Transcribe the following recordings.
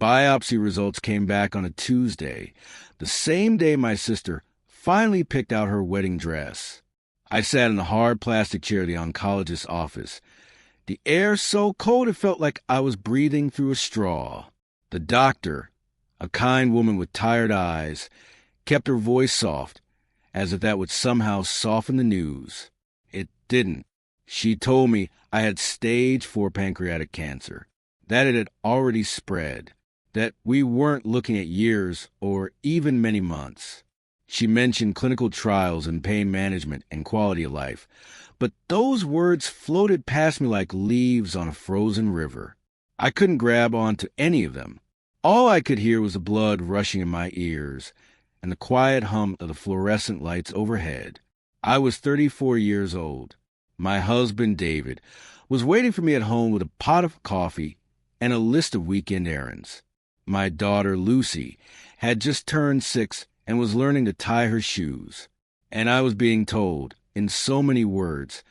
biopsy results came back on a Tuesday, the same day my sister finally picked out her wedding dress. I sat in the hard plastic chair of the oncologist's office. The air so cold it felt like I was breathing through a straw. The doctor, a kind woman with tired eyes, kept her voice soft, as if that would somehow soften the news. It didn't. She told me I had stage 4 pancreatic cancer, that it had already spread, that we weren't looking at years or even many months. She mentioned clinical trials and pain management and quality of life, but those words floated past me like leaves on a frozen river. I couldn't grab onto any of them. All I could hear was the blood rushing in my ears and the quiet hum of the fluorescent lights overhead. I was 34 years old. My husband, David, was waiting for me at home with a pot of coffee and a list of weekend errands. My daughter, Lucy, had just turned 6 and was learning to tie her shoes. And I was being told, in so many words,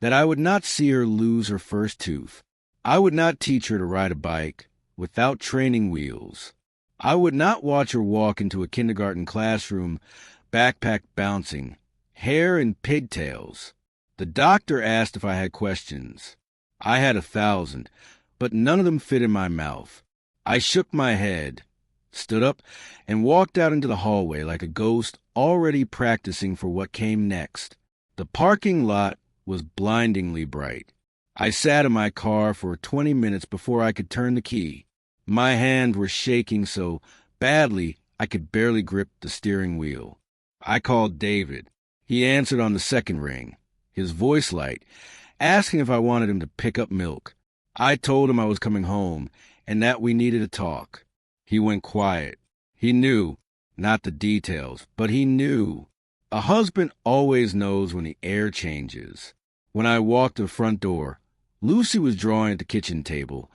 that I would not see her lose her first tooth. I would not teach her to ride a bike without training wheels. I would not watch her walk into a kindergarten classroom, backpack bouncing, hair in pigtails. The doctor asked if I had questions. I had 1,000, but none of them fit in my mouth. I shook my head, stood up, and walked out into the hallway like a ghost already practicing for what came next. The parking lot was blindingly bright. I sat in my car for 20 minutes before I could turn the key. My hands were shaking so badly I could barely grip the steering wheel. I called David. He answered on the second ring, his voice light, asking if I wanted him to pick up milk. I told him I was coming home and that we needed to talk. He went quiet. He knew, not the details, but he knew. A husband always knows when the air changes. When I walked to the front door, Lucy was drawing at the kitchen table,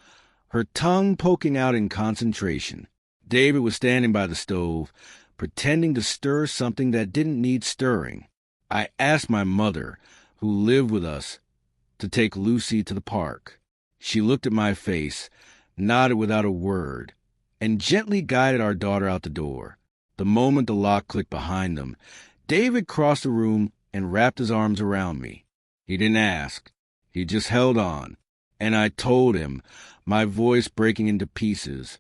her tongue poking out in concentration. David was standing by the stove, pretending to stir something that didn't need stirring. I asked my mother, who lived with us, to take Lucy to the park. She looked at my face, nodded without a word, and gently guided our daughter out the door. The moment the lock clicked behind them, David crossed the room and wrapped his arms around me. He didn't ask. He just held on. And I told him, my voice breaking into pieces,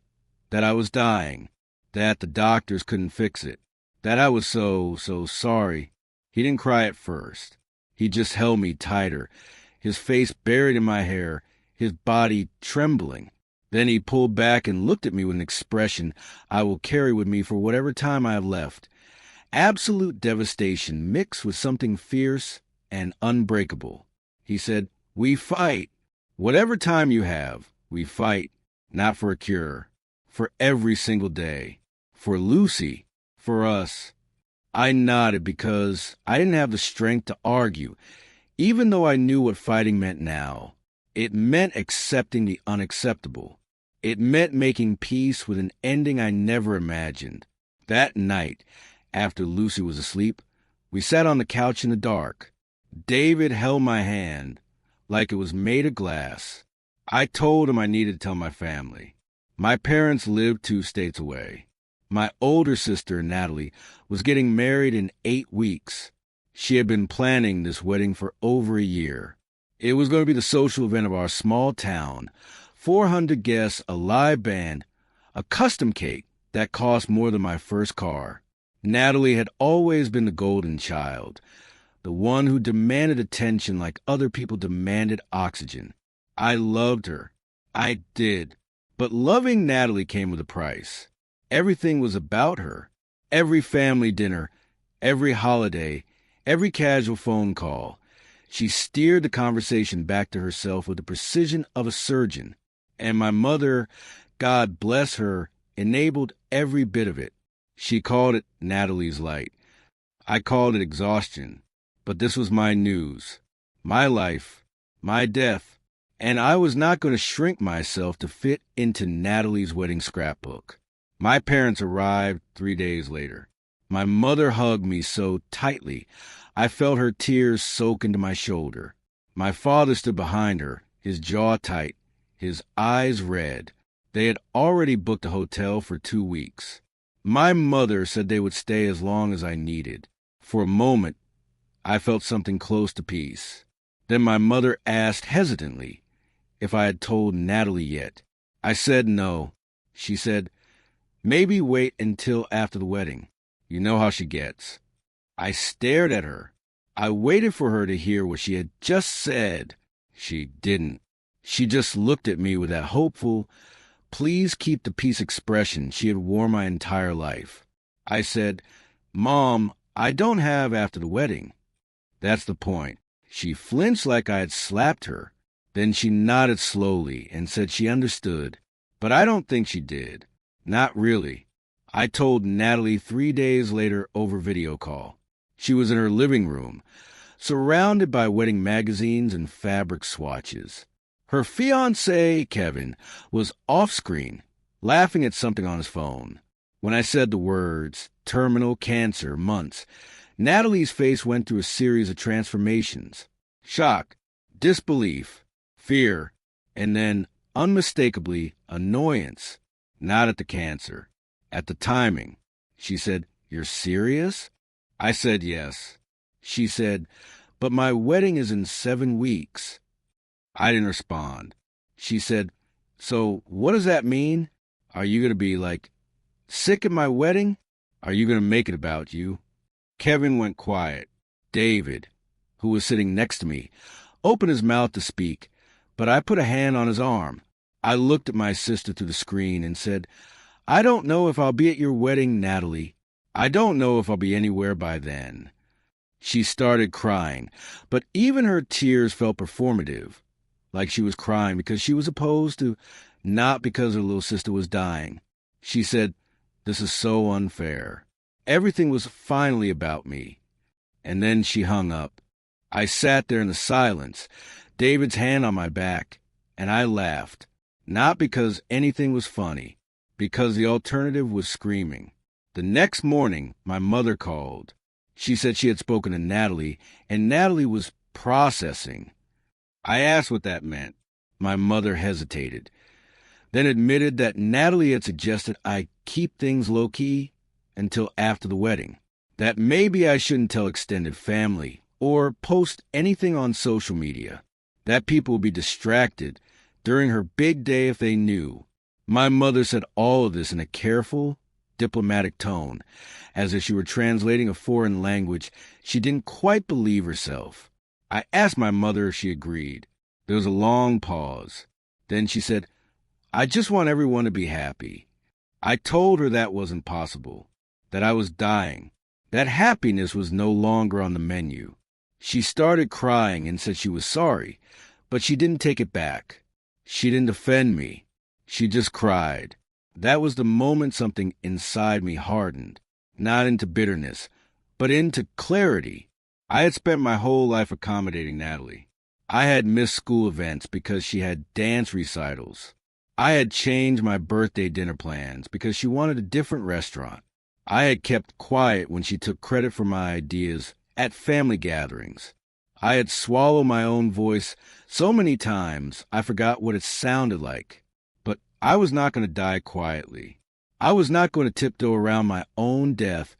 that I was dying, that the doctors couldn't fix it, that I was so sorry. He didn't cry at first. He just held me tighter, his face buried in my hair, his body trembling. Then he pulled back and looked at me with an expression I will carry with me for whatever time I have left. Absolute devastation mixed with something fierce and unbreakable. He said, "We fight. Whatever time you have, we fight, not for a cure, for every single day, for Lucy, for us." I nodded because I didn't have the strength to argue, even though I knew what fighting meant now. It meant accepting the unacceptable. It meant making peace with an ending I never imagined. That night, after Lucy was asleep, we sat on the couch in the dark. David held my hand like it was made of glass. I told him I needed to tell my family. My parents lived 2 states away. My older sister, Natalie, was getting married in 8 weeks. She had been planning this wedding for over a year. It was going to be the social event of our small town. 400 guests, a live band, a custom cake that cost more than my first car. Natalie had always been the golden child, the one who demanded attention like other people demanded oxygen. I loved her. I did. But loving Natalie came with a price. Everything was about her. Every family dinner, every holiday, every casual phone call. She steered the conversation back to herself with the precision of a surgeon. And my mother, God bless her, enabled every bit of it. She called it Natalie's light. I called it exhaustion. But this was my news, my life, my death, and I was not going to shrink myself to fit into Natalie's wedding scrapbook. My parents arrived 3 days later. My mother hugged me so tightly, I felt her tears soak into my shoulder. My father stood behind her, his jaw tight, his eyes red. They had already booked a hotel for 2 weeks. My mother said they would stay as long as I needed. For a moment, I felt something close to peace. Then my mother asked hesitantly if I had told Natalie yet. I said no. She said, maybe wait until after the wedding. You know how she gets. I stared at her. I waited for her to hear what she had just said. She didn't. She just looked at me with that hopeful, please keep the peace expression she had worn my entire life. I said, Mom, I don't have after the wedding. That's the point. She flinched like I had slapped her. Then she nodded slowly and said she understood. But I don't think she did. Not really. I told Natalie 3 days later over video call. She was in her living room, surrounded by wedding magazines and fabric swatches. Her fiancé, Kevin, was off-screen, laughing at something on his phone. When I said the words, terminal cancer, months, Natalie's face went through a series of transformations. Shock, disbelief, fear, and then, unmistakably, annoyance. Not at the cancer, at the timing. She said, You're serious? I said yes. She said, But my wedding is in 7 weeks. I didn't respond. She said, So what does that mean? Are you going to be, sick at my wedding? Are you going to make it about you? Kevin went quiet. David, who was sitting next to me, opened his mouth to speak, but I put a hand on his arm. I looked at my sister through the screen and said, I don't know if I'll be at your wedding, Natalie. I don't know if I'll be anywhere by then. She started crying, but even her tears felt performative, like she was crying because she was opposed to, not because her little sister was dying. She said, This is so unfair. Everything was finally about me. And then she hung up. I sat there in the silence, David's hand on my back, and I laughed, not because anything was funny, because the alternative was screaming. The next morning, my mother called. She said she had spoken to Natalie, and Natalie was processing. I asked what that meant. My mother hesitated, then admitted that Natalie had suggested I keep things low-key until after the wedding, that maybe I shouldn't tell extended family or post anything on social media, that people would be distracted during her big day if they knew. My mother said all of this in a careful, diplomatic tone, as if she were translating a foreign language she didn't quite believe herself. I asked my mother if she agreed. There was a long pause. Then she said, I just want everyone to be happy. I told her that wasn't possible, that I was dying, that happiness was no longer on the menu. She started crying and said she was sorry, but she didn't take it back. She didn't defend me. She just cried. That was the moment something inside me hardened, not into bitterness, but into clarity. I had spent my whole life accommodating Natalie. I had missed school events because she had dance recitals. I had changed my birthday dinner plans because she wanted a different restaurant. I had kept quiet when she took credit for my ideas at family gatherings. I had swallowed my own voice so many times I forgot what it sounded like. But I was not going to die quietly. I was not going to tiptoe around my own death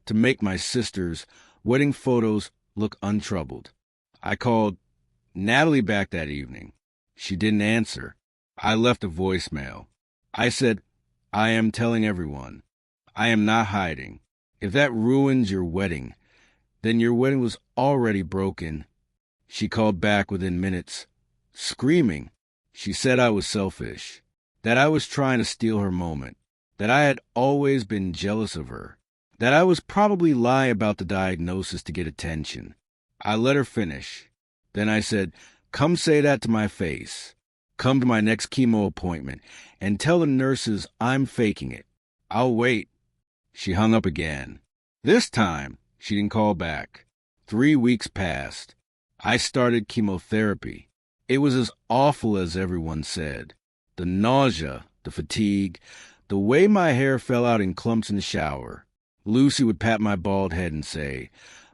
to make my sister's wedding photos look untroubled. I called Natalie back that evening. She didn't answer. I left a voicemail. I said, I am telling everyone. I am not hiding. If that ruins your wedding, then your wedding was already broken. She called back within minutes, screaming. She said I was selfish, that I was trying to steal her moment, that I had always been jealous of her, that I was probably lying about the diagnosis to get attention. I let her finish. Then I said, come say that to my face. Come to my next chemo appointment and tell the nurses I'm faking it. I'll wait. She hung up again. This time, she didn't call back. 3 weeks passed. I started chemotherapy. It was as awful as everyone said. The nausea, the fatigue, the way my hair fell out in clumps in the shower. Lucy would pat my bald head and say,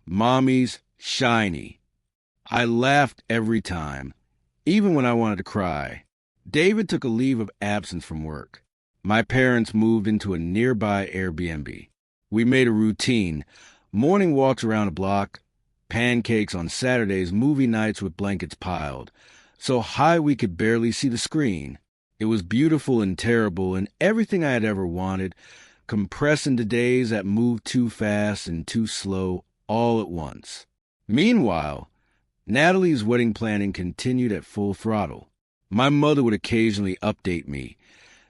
Mommy's shiny. I laughed every time, even when I wanted to cry. David took a leave of absence from work. My parents moved into a nearby Airbnb. We made a routine: morning walks around the block, pancakes on Saturdays, movie nights with blankets piled, so high we could barely see the screen. It was beautiful and terrible, and everything I had ever wanted, compressed into days that moved too fast and too slow all at once. Meanwhile, Natalie's wedding planning continued at full throttle. My mother would occasionally update me,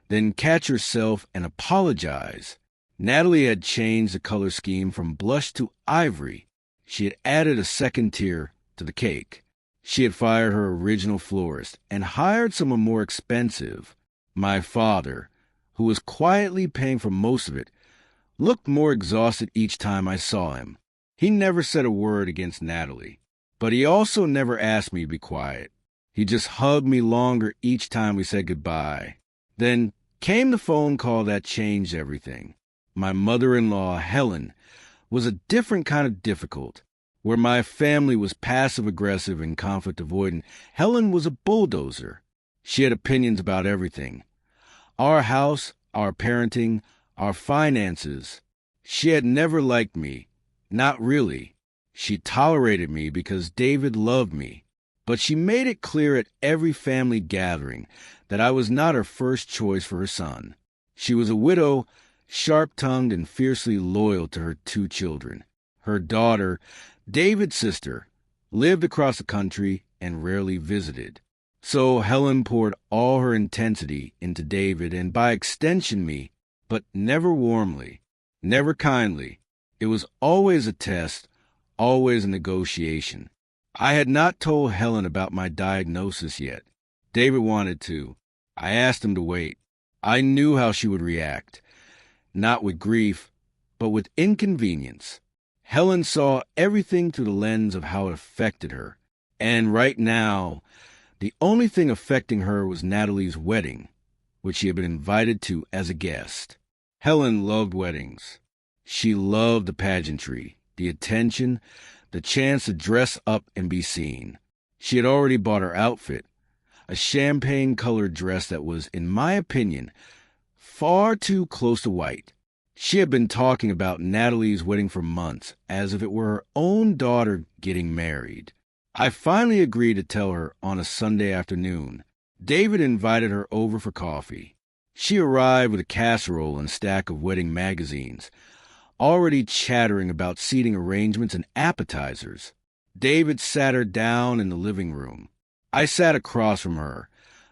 then catch herself and apologize. Natalie had changed the color scheme from blush to ivory. She had added a second tier to the cake. She had fired her original florist and hired someone more expensive. My father, who was quietly paying for most of it, looked more exhausted each time I saw him. He never said a word against Natalie, but he also never asked me to be quiet. He just hugged me longer each time we said goodbye. Then came the phone call that changed everything. My mother-in-law, Helen, was a different kind of difficult. Where my family was passive-aggressive and conflict-avoidant, Helen was a bulldozer. She had opinions about everything: our house, our parenting, our finances. She had never liked me. Not really. She tolerated me because David loved me. But she made it clear at every family gathering that I was not her first choice for her son. She was a widow, sharp-tongued and fiercely loyal to her 2 children. Her daughter, David's sister, lived across the country and rarely visited. So Helen poured all her intensity into David and by extension me, but never warmly, never kindly. It was always a test, always a negotiation. I had not told Helen about my diagnosis yet. David wanted to. I asked him to wait. I knew how she would react. Not with grief, but with inconvenience. Helen saw everything through the lens of how it affected her. And right now, the only thing affecting her was Natalie's wedding, which she had been invited to as a guest. Helen loved weddings. She loved the pageantry, the attention, the chance to dress up and be seen. She had already bought her outfit, a champagne-colored dress that was, in my opinion, far too close to white. She had been talking about Natalie's wedding for months, as if it were her own daughter getting married. I finally agreed to tell her on a Sunday afternoon. David invited her over for coffee. She arrived with a casserole and a stack of wedding magazines, already chattering about seating arrangements and appetizers. David sat her down in the living room. I sat across from her,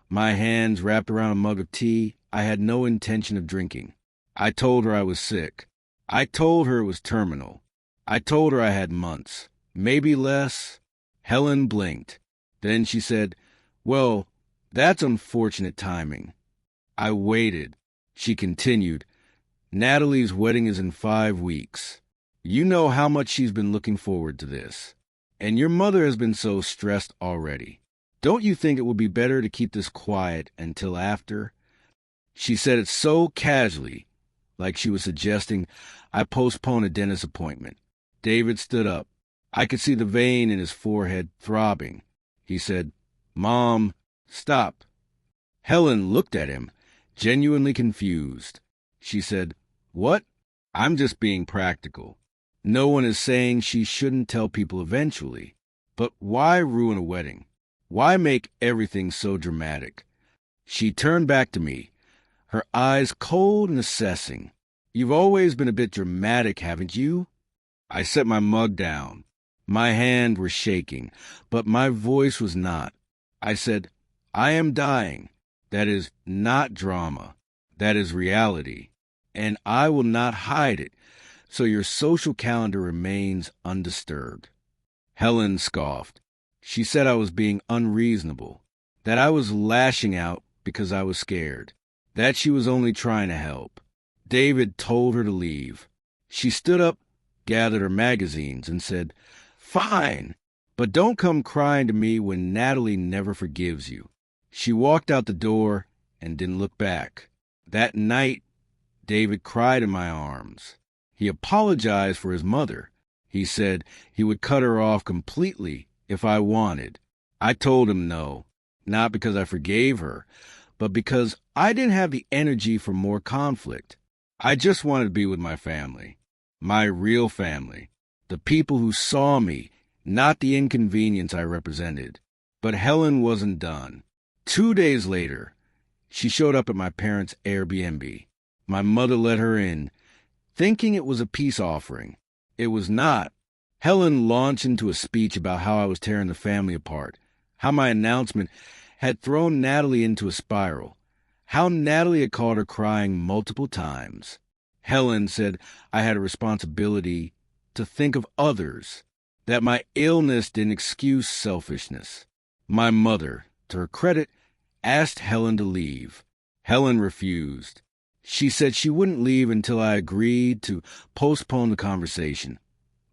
my hands wrapped around a mug of tea I had no intention of drinking. I told her I was sick. I told her it was terminal. I told her I had months, maybe less. Helen blinked. Then she said, "Well, that's unfortunate timing." I waited. She continued, "Natalie's wedding is in 5 weeks. You know how much she's been looking forward to this. And your mother has been so stressed already. Don't you think it would be better to keep this quiet until after?" She said it so casually, like she was suggesting I postpone a dentist appointment. David stood up. I could see the vein in his forehead throbbing. He said, "Mom, stop." Helen looked at him, genuinely confused. She said, "What?" "I'm just being practical. No one is saying she shouldn't tell people eventually. But why ruin a wedding? Why make everything so dramatic?" She turned back to me, her eyes cold and assessing. "You've always been a bit dramatic, haven't you?" I set my mug down. My hands were shaking, but my voice was not. I said, "I am dying. That is not drama. That is reality. And I will not hide it, so your social calendar remains undisturbed." Helen scoffed. She said I was being unreasonable, that I was lashing out because I was scared, that she was only trying to help. David told her to leave. She stood up, gathered her magazines, and said, "Fine, but don't come crying to me when Natalie never forgives you." She walked out the door and didn't look back. That night, David cried in my arms. He apologized for his mother. He said he would cut her off completely if I wanted. I told him no. not because I forgave her, but because I didn't have the energy for more conflict. I just wanted to be with my family, my real family, the people who saw me, not the inconvenience I represented. But Helen wasn't done. 2 days later, she showed up at my parents' Airbnb. My mother let her in, thinking it was a peace offering. It was not. Helen launched into a speech about how I was tearing the family apart, how my announcement had thrown Natalie into a spiral, how Natalie had called her crying multiple times. Helen said I had a responsibility to think of others, that my illness didn't excuse selfishness. My mother, to her credit, asked Helen to leave. Helen refused. She said she wouldn't leave until I agreed to postpone the conversation,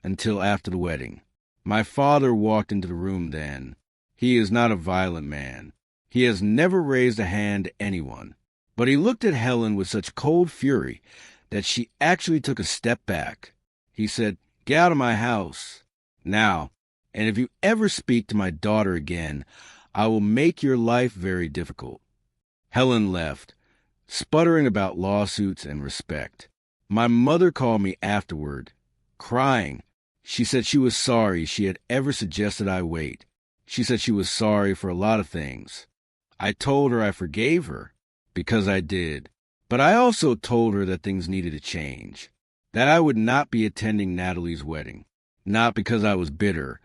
until after the wedding. My father walked into the room then. He is not a violent man. He has never raised a hand to anyone. But he looked at Helen with such cold fury that she actually took a step back. He said, "Get out of my house now, and if you ever speak to my daughter again, I will make your life very difficult." Helen left, sputtering about lawsuits and respect. My mother called me afterward, crying. She said she was sorry she had ever suggested I wait. She said she was sorry for a lot of things. I told her I forgave her, because I did. But I also told her that things needed to change, that I would not be attending Natalie's wedding, not because I was bitter,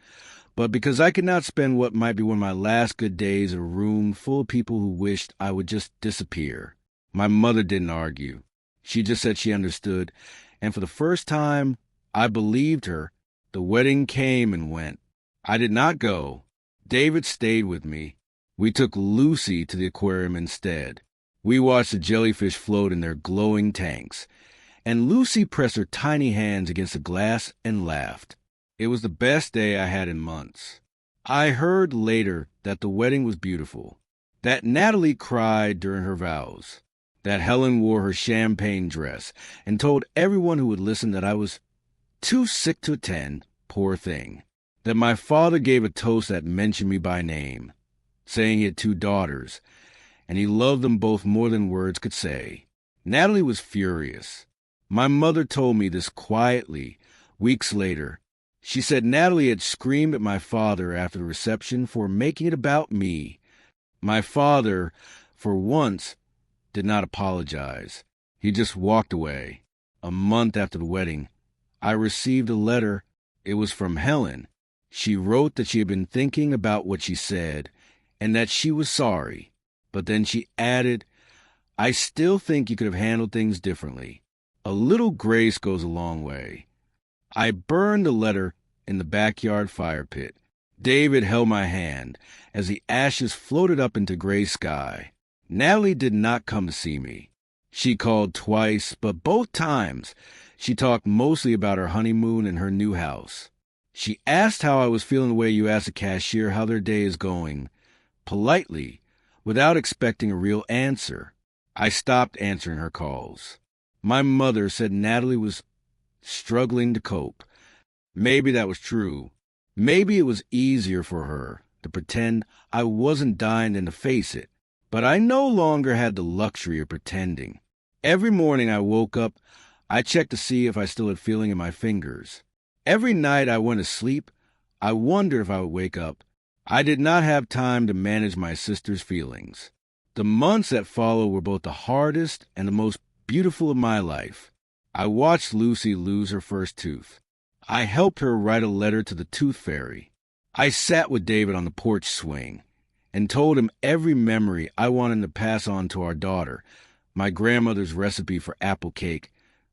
but because I could not spend what might be one of my last good days in a room full of people who wished I would just disappear. My mother didn't argue. She just said she understood, and for the first time, I believed her. The wedding came and went. I did not go. David stayed with me. We took Lucy to the aquarium instead. We watched the jellyfish float in their glowing tanks, and Lucy pressed her tiny hands against the glass and laughed. It was the best day I had in months. I heard later that the wedding was beautiful, that Natalie cried during her vows, that Helen wore her champagne dress and told everyone who would listen that I was too sick to attend, poor thing, that my father gave a toast that mentioned me by name, saying he had 2 daughters, and he loved them both more than words could say. Natalie was furious. My mother told me this quietly, weeks later. She said Natalie had screamed at my father after the reception for making it about me. My father, for once, did not apologize. He just walked away. A month after the wedding, I received a letter. It was from Helen. She wrote that she had been thinking about what she said and that she was sorry. But then she added, "I still think you could have handled things differently. A little grace goes a long way." I burned the letter in the backyard fire pit. David held my hand as the ashes floated up into gray sky. Natalie did not come to see me. She called twice, but both times she talked mostly about her honeymoon and her new house. She asked how I was feeling the way you ask a cashier how their day is going, politely, without expecting a real answer. I stopped answering her calls. My mother said Natalie was struggling to cope. Maybe that was true. Maybe it was easier for her to pretend I wasn't dying than to face it. But I no longer had the luxury of pretending. Every morning I woke up, I checked to see if I still had feeling in my fingers. Every night I went to sleep, I wondered if I would wake up. I did not have time to manage my sister's feelings. The months that followed were both the hardest and the most beautiful of my life. I watched Lucy lose her first tooth. I helped her write a letter to the tooth fairy. I sat with David on the porch swing and told him every memory I wanted to pass on to our daughter, my grandmother's recipe for apple cake,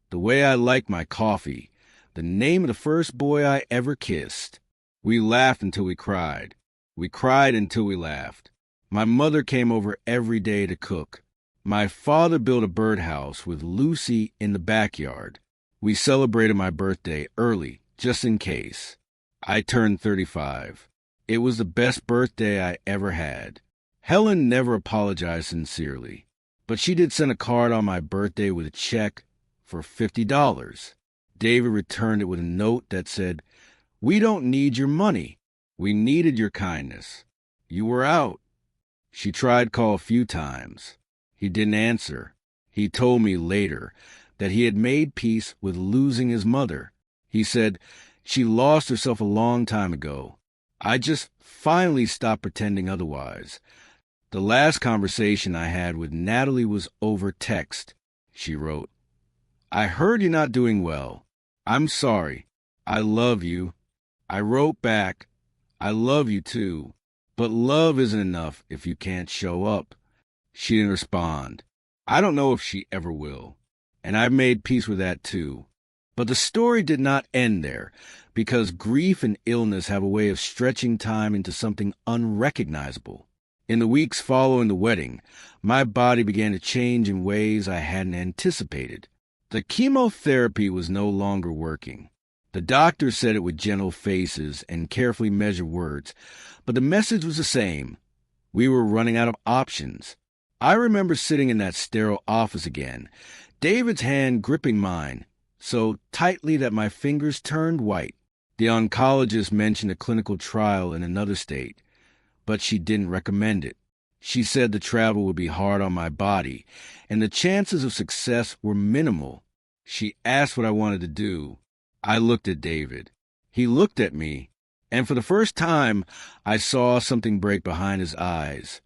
the way I liked my coffee, the name of the first boy I ever kissed. We laughed until we cried. We cried until we laughed. My mother came over every day to cook. My father built a birdhouse with Lucy in the backyard. We celebrated my birthday early, just in case. I turned 35. It was the best birthday I ever had. Helen never apologized sincerely, but she did send a card on my birthday with a check for $50. David returned it with a note that said, "We don't need your money. We needed your kindness. You were out. She tried call a few times. He didn't answer. He told me later that he had made peace with losing his mother. He said, she lost herself a long time ago. I just finally stopped pretending otherwise. The last conversation I had with Natalie was over text. She wrote, I heard you're not doing well. I'm sorry. I love you. I wrote back, I love you too. But love isn't enough if you can't show up. She didn't respond. I don't know if she ever will. And I've made peace with that too. But the story did not end there, because grief and illness have a way of stretching time into something unrecognizable. In the weeks following the wedding, my body began to change in ways I hadn't anticipated. The chemotherapy was no longer working. The doctor said it with gentle faces and carefully measured words, but the message was the same. We were running out of options. I remember sitting in that sterile office again, David's hand gripping mine, so tightly that my fingers turned white. The oncologist mentioned a clinical trial in another state, but she didn't recommend it. She said the travel would be hard on my body, and the chances of success were minimal. She asked what I wanted to do. I looked at David. He looked at me, and for the first time, I saw something break behind his eyes.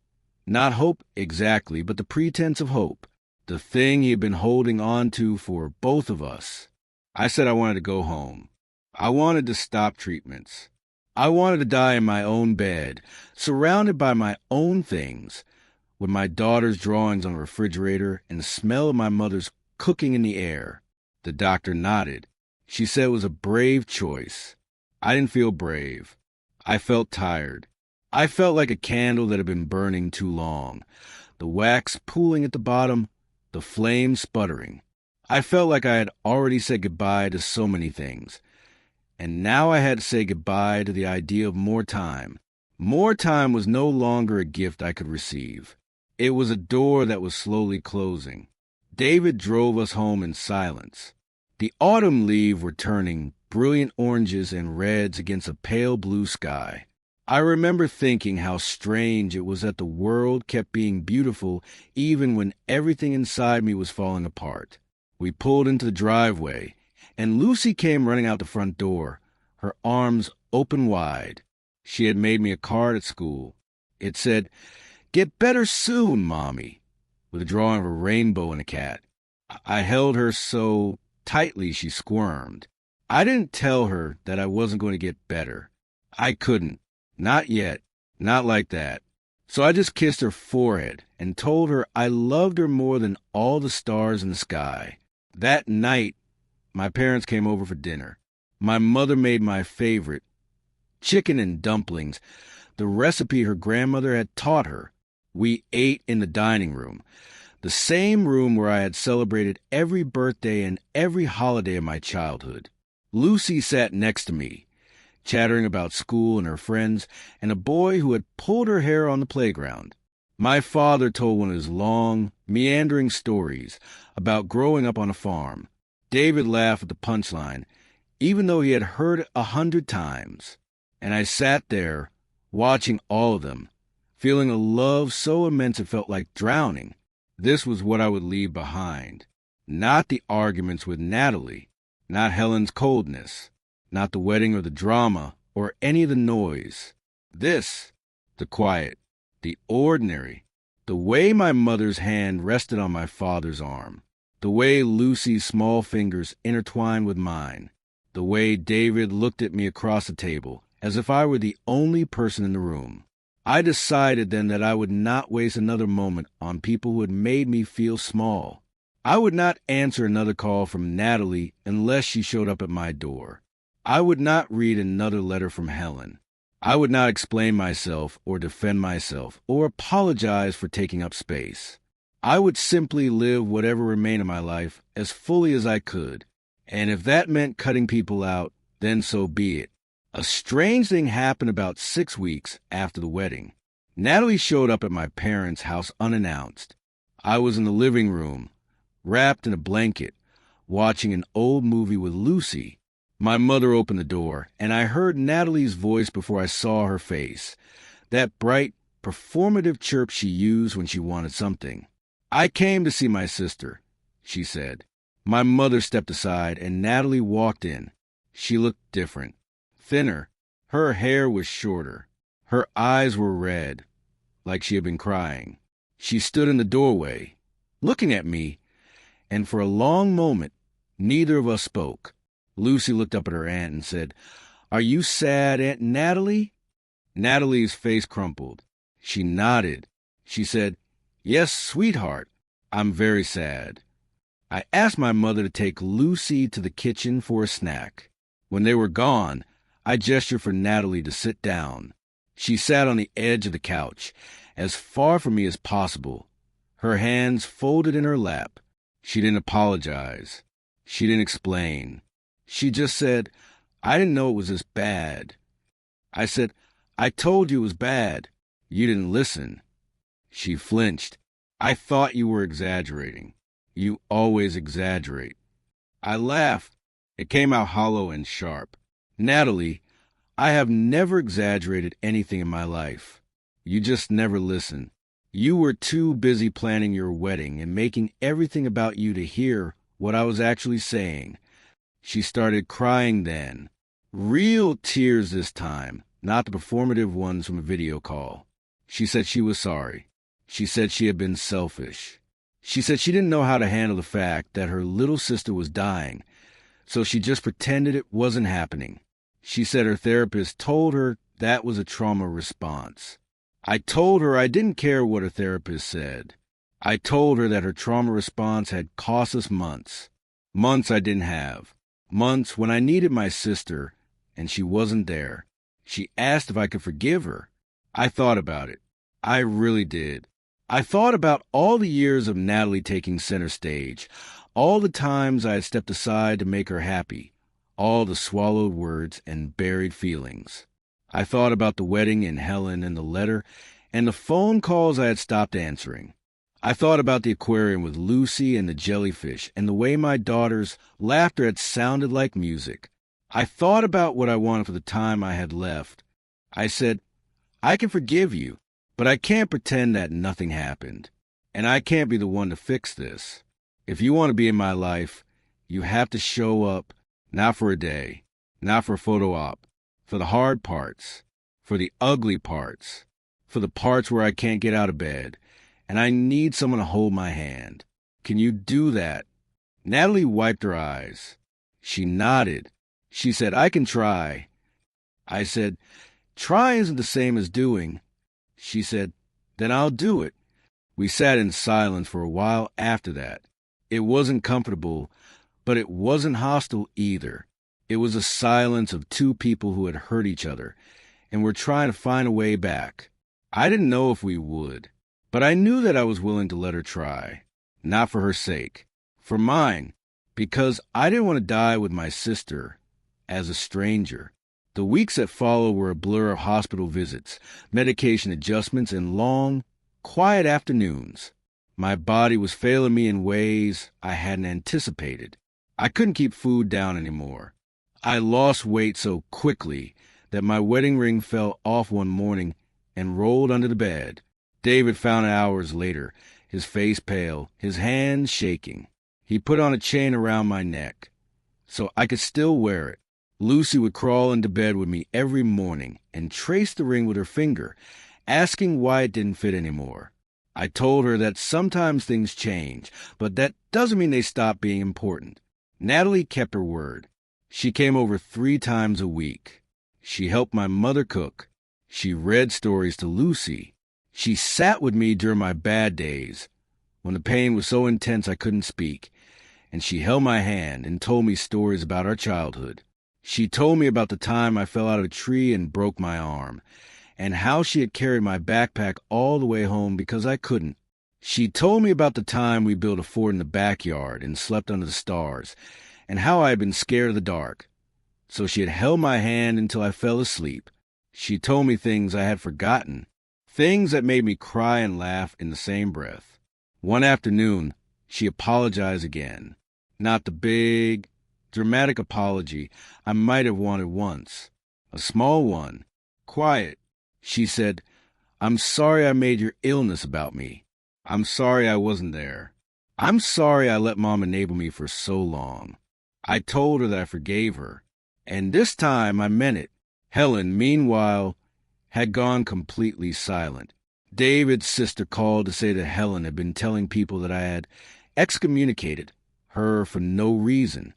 Not hope exactly, but the pretense of hope, the thing he had been holding on to for both of us. I said I wanted to go home. I wanted to stop treatments. I wanted to die in my own bed, surrounded by my own things, with my daughter's drawings on the refrigerator and the smell of my mother's cooking in the air. The doctor nodded. She said it was a brave choice. I didn't feel brave. I felt tired. I felt like a candle that had been burning too long, the wax pooling at the bottom, the flame sputtering. I felt like I had already said goodbye to so many things, and now I had to say goodbye to the idea of more time. More time was no longer a gift I could receive. It was a door that was slowly closing. David drove us home in silence. The autumn leaves were turning brilliant oranges and reds against a pale blue sky. I remember thinking how strange it was that the world kept being beautiful even when everything inside me was falling apart. We pulled into the driveway, and Lucy came running out the front door, her arms open wide. She had made me a card at school. It said, "Get better soon, Mommy," with a drawing of a rainbow and a cat. I held her so tightly she squirmed. I didn't tell her that I wasn't going to get better. I couldn't. Not yet. Not like that. So I just kissed her forehead and told her I loved her more than all the stars in the sky. That night, my parents came over for dinner. My mother made my favorite, chicken and dumplings, the recipe her grandmother had taught her. We ate in the dining room, the same room where I had celebrated every birthday and every holiday of my childhood. Lucy sat next to me, chattering about school and her friends, and a boy who had pulled her hair on the playground. My father told one of his long, meandering stories about growing up on a farm. David laughed at the punchline, even though he had heard it 100 times. And I sat there, watching all of them, feeling a love so immense it felt like drowning. This was what I would leave behind. Not the arguments with Natalie, not Helen's coldness, not the wedding or the drama or any of the noise. This, the quiet, the ordinary, the way my mother's hand rested on my father's arm, the way Lucy's small fingers intertwined with mine, the way David looked at me across the table as if I were the only person in the room. I decided then that I would not waste another moment on people who had made me feel small. I would not answer another call from Natalie unless she showed up at my door. I would not read another letter from Helen. I would not explain myself or defend myself or apologize for taking up space. I would simply live whatever remained of my life as fully as I could. And if that meant cutting people out, then so be it. A strange thing happened about 6 weeks after the wedding. Natalie showed up at my parents' house unannounced. I was in the living room, wrapped in a blanket, watching an old movie with Lucy. My mother opened the door, and I heard Natalie's voice before I saw her face. That bright, performative chirp she used when she wanted something. "I came to see my sister," she said. My mother stepped aside, and Natalie walked in. She looked different, thinner. Her hair was shorter. Her eyes were red, like she had been crying. She stood in the doorway, looking at me, and for a long moment, neither of us spoke. Lucy looked up at her aunt and said, "Are you sad, Aunt Natalie?" Natalie's face crumpled. She nodded. She said, "Yes, sweetheart, I'm very sad." I asked my mother to take Lucy to the kitchen for a snack. When they were gone, I gestured for Natalie to sit down. She sat on the edge of the couch, as far from me as possible, her hands folded in her lap. She didn't apologize. She didn't explain. She just said, "I didn't know it was this bad." I said, "I told you it was bad. You didn't listen." She flinched. "I thought you were exaggerating. You always exaggerate." I laughed. It came out hollow and sharp. "Natalie, I have never exaggerated anything in my life. You just never listen. You were too busy planning your wedding and making everything about you to hear what I was actually saying." She started crying then. Real tears this time, not the performative ones from a video call. She said she was sorry. She said she had been selfish. She said she didn't know how to handle the fact that her little sister was dying, so she just pretended it wasn't happening. She said her therapist told her that was a trauma response. I told her I didn't care what her therapist said. I told her that her trauma response had cost us months. Months I didn't have. Months when I needed my sister, and she wasn't there. She asked if I could forgive her. I thought about it. I really did. I thought about all the years of Natalie taking center stage, all the times I had stepped aside to make her happy, all the swallowed words and buried feelings. I thought about the wedding in Helen and the letter and the phone calls I had stopped answering. I thought about the aquarium with Lucy and the jellyfish and the way my daughter's laughter had sounded like music. I thought about what I wanted for the time I had left. I said, "I can forgive you, but I can't pretend that nothing happened. And I can't be the one to fix this. If you want to be in my life, you have to show up, not for a day, not for a photo op, for the hard parts, for the ugly parts, for the parts where I can't get out of bed, and I need someone to hold my hand. Can you do that?" Natalie wiped her eyes. She nodded. She said, "I can try." I said, "Try isn't the same as doing." She said, "Then I'll do it." We sat in silence for a while after that. It wasn't comfortable, but it wasn't hostile either. It was a silence of two people who had hurt each other and were trying to find a way back. I didn't know if we would, but I knew that I was willing to let her try. Not for her sake, for mine, because I didn't want to die with my sister as a stranger. The weeks that followed were a blur of hospital visits, medication adjustments, and long, quiet afternoons. My body was failing me in ways I hadn't anticipated. I couldn't keep food down anymore. I lost weight so quickly that my wedding ring fell off one morning and rolled under the bed. David found it hours later, his face pale, his hands shaking. He put on a chain around my neck so I could still wear it. Lucy would crawl into bed with me every morning and trace the ring with her finger, asking why it didn't fit anymore. I told her that sometimes things change, but that doesn't mean they stop being important. Natalie kept her word. She came over 3 times a week. She helped my mother cook. She read stories to Lucy. She sat with me during my bad days, when the pain was so intense I couldn't speak, and she held my hand and told me stories about our childhood. She told me about the time I fell out of a tree and broke my arm, and how she had carried my backpack all the way home because I couldn't. She told me about the time we built a fort in the backyard and slept under the stars, and how I had been scared of the dark. So she had held my hand until I fell asleep. She told me things I had forgotten, things that made me cry and laugh in the same breath. One afternoon, she apologized again. Not the big, dramatic apology I might have wanted once. A small one, quiet. She said, I'm sorry I made your illness about me. I'm sorry I wasn't there. I'm sorry I let Mom enable me for so long. I told her that I forgave her, and this time I meant it. Helen, meanwhile, had gone completely silent. David's sister called to say that Helen had been telling people that I had excommunicated her for no reason.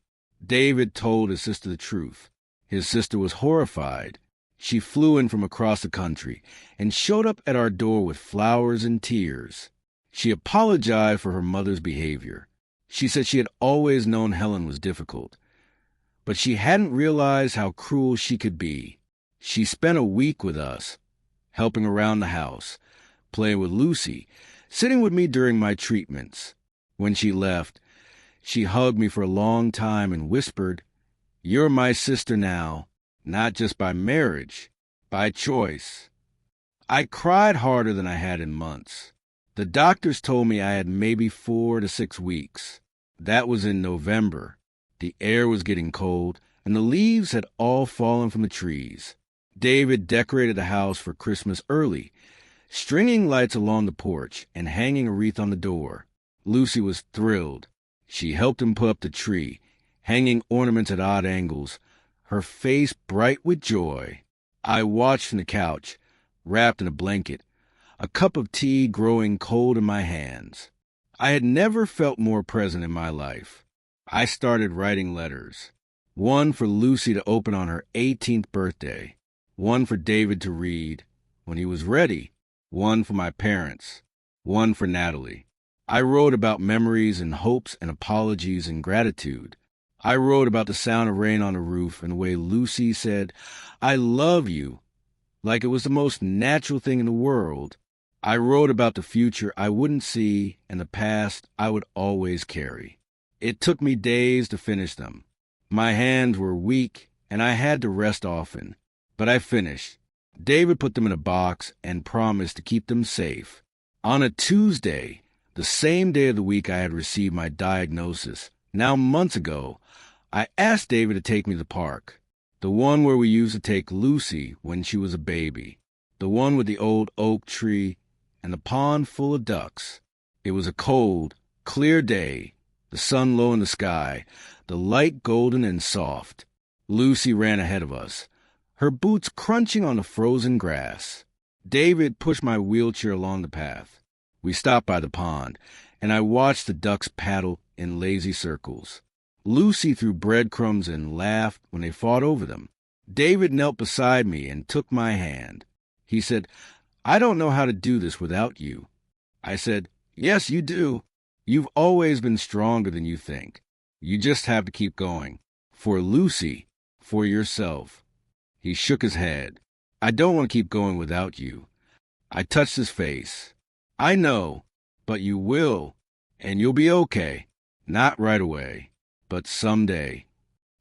David told his sister the truth. His sister was horrified. She flew in from across the country and showed up at our door with flowers and tears. She apologized for her mother's behavior. She said she had always known Helen was difficult, but she hadn't realized how cruel she could be. She spent a week with us, helping around the house, playing with Lucy, sitting with me during my treatments. When she left, she hugged me for a long time and whispered, "You're my sister now, not just by marriage, by choice." I cried harder than I had in months. The doctors told me I had maybe 4 to 6 weeks. That was in November. The air was getting cold, and the leaves had all fallen from the trees. David decorated the house for Christmas early, stringing lights along the porch and hanging a wreath on the door. Lucy was thrilled. She helped him put up the tree, hanging ornaments at odd angles, her face bright with joy. I watched from the couch, wrapped in a blanket, a cup of tea growing cold in my hands. I had never felt more present in my life. I started writing letters, one for Lucy to open on her 18th birthday, one for David to read when he was ready, one for my parents, one for Natalie. I wrote about memories and hopes and apologies and gratitude. I wrote about the sound of rain on the roof and the way Lucy said, "I love you," like it was the most natural thing in the world. I wrote about the future I wouldn't see and the past I would always carry. It took me days to finish them. My hands were weak and I had to rest often, but I finished. David put them in a box and promised to keep them safe. On a Tuesday, the same day of the week I had received my diagnosis, now months ago, I asked David to take me to the park, the one where we used to take Lucy when she was a baby, the one with the old oak tree and the pond full of ducks. It was a cold, clear day, the sun low in the sky, the light golden and soft. Lucy ran ahead of us, her boots crunching on the frozen grass. David pushed my wheelchair along the path. We stopped by the pond, and I watched the ducks paddle in lazy circles. Lucy threw breadcrumbs and laughed when they fought over them. David knelt beside me and took my hand. He said, "I don't know how to do this without you." I said, "Yes, you do. You've always been stronger than you think. You just have to keep going. For Lucy, for yourself." He shook his head. "I don't want to keep going without you." I touched his face. "I know, but you will, and you'll be okay. Not right away, but someday."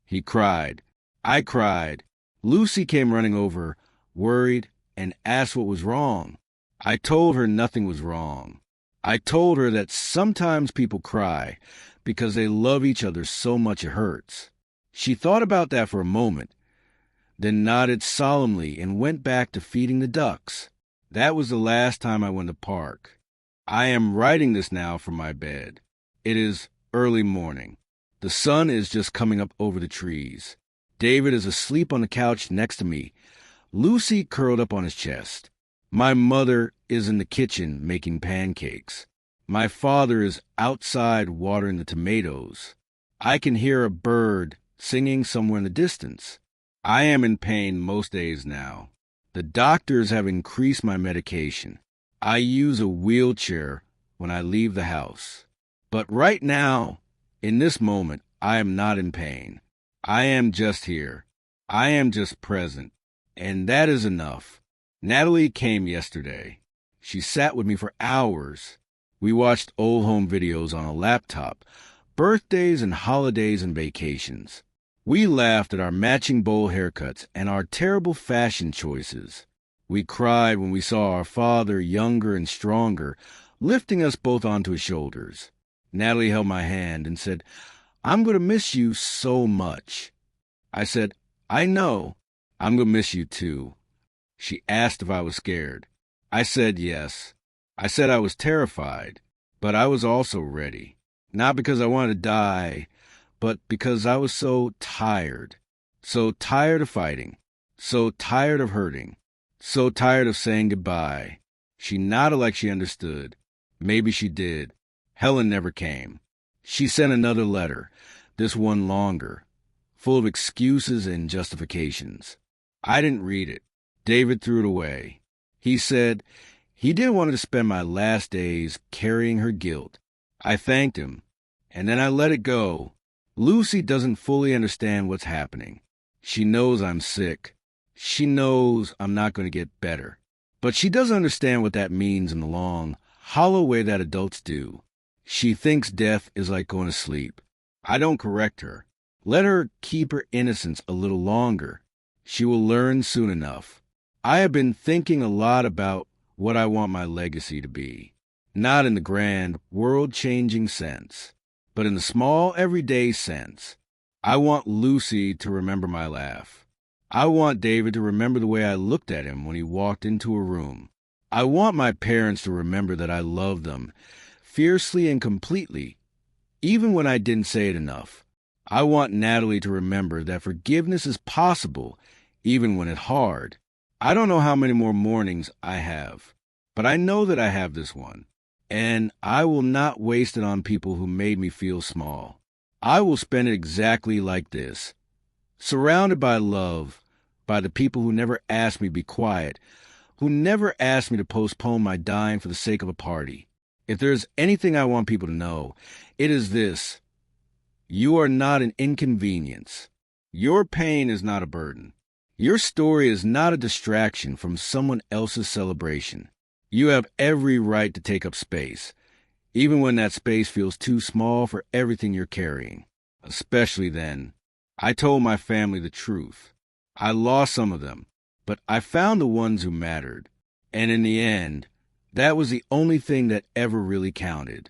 He cried. I cried. Lucy came running over, worried, and asked what was wrong. I told her nothing was wrong. I told her that sometimes people cry because they love each other so much it hurts. She thought about that for a moment, then nodded solemnly and went back to feeding the ducks. That was the last time I went to the park. I am writing this now from my bed. It is early morning. The sun is just coming up over the trees. David is asleep on the couch next to me, Lucy curled up on his chest. My mother is in the kitchen making pancakes. My father is outside watering the tomatoes. I can hear a bird singing somewhere in the distance. I am in pain most days now. The doctors have increased my medication. I use a wheelchair when I leave the house. But right now, in this moment, I am not in pain. I am just here. I am just present. And that is enough. Natalie came yesterday. She sat with me for hours. We watched old home videos on a laptop, birthdays and holidays and vacations. We laughed at our matching bowl haircuts and our terrible fashion choices. We cried when we saw our father, younger and stronger, lifting us both onto his shoulders. Natalie held my hand and said, "I'm going to miss you so much." I said, "I know. I'm going to miss you too." She asked if I was scared. I said yes. I said I was terrified, but I was also ready. Not because I wanted to die, but because I was so tired. So tired of fighting. So tired of hurting. So tired of saying goodbye. She nodded like she understood. Maybe she did. Helen never came. She sent another letter, this one longer, full of excuses and justifications. I didn't read it. David threw it away. He said he didn't want to spend my last days carrying her guilt. I thanked him, and then I let it go. Lucy doesn't fully understand what's happening. She knows I'm sick. She knows I'm not going to get better. But she doesn't understand what that means in the long, hollow way that adults do. She thinks death is like going to sleep. I don't correct her. Let her keep her innocence a little longer. She will learn soon enough. I have been thinking a lot about what I want my legacy to be. Not in the grand, world-changing sense, but in the small, everyday sense. I want Lucy to remember my laugh. I want David to remember the way I looked at him when he walked into a room. I want my parents to remember that I loved them fiercely and completely, even when I didn't say it enough. I want Natalie to remember that forgiveness is possible, even when it's hard. I don't know how many more mornings I have, but I know that I have this one, and I will not waste it on people who made me feel small. I will spend it exactly like this, surrounded by love, by the people who never asked me to be quiet, who never asked me to postpone my dying for the sake of a party. If there's anything I want people to know, it is this. You are not an inconvenience. Your pain is not a burden. Your story is not a distraction from someone else's celebration. You have every right to take up space, even when that space feels too small for everything you're carrying. Especially then. I told my family the truth. I lost some of them, but I found the ones who mattered. And in the end, that was the only thing that ever really counted.